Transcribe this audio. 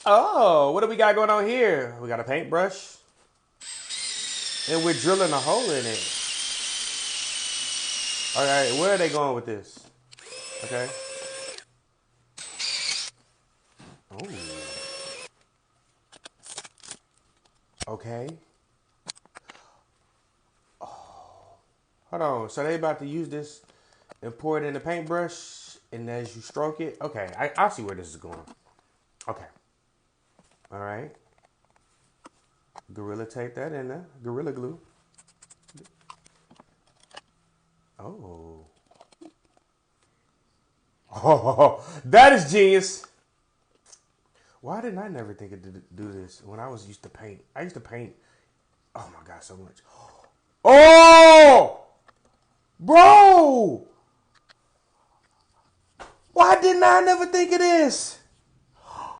Oh, what do we got going on here? We got a paintbrush, and we're drilling a hole in it. All right, where are they going with this? Okay. Oh. Okay. Hold on. So they about to use this and pour it in the paintbrush, and as you stroke it, okay, I see where this is going. Okay. All right. Gorilla tape that in there. Gorilla glue. Oh. Oh, that is genius. Why didn't I never think of to do this when I was used to paint? I used to paint. Oh my god, so much. Oh, bro. Why didn't I never think of this?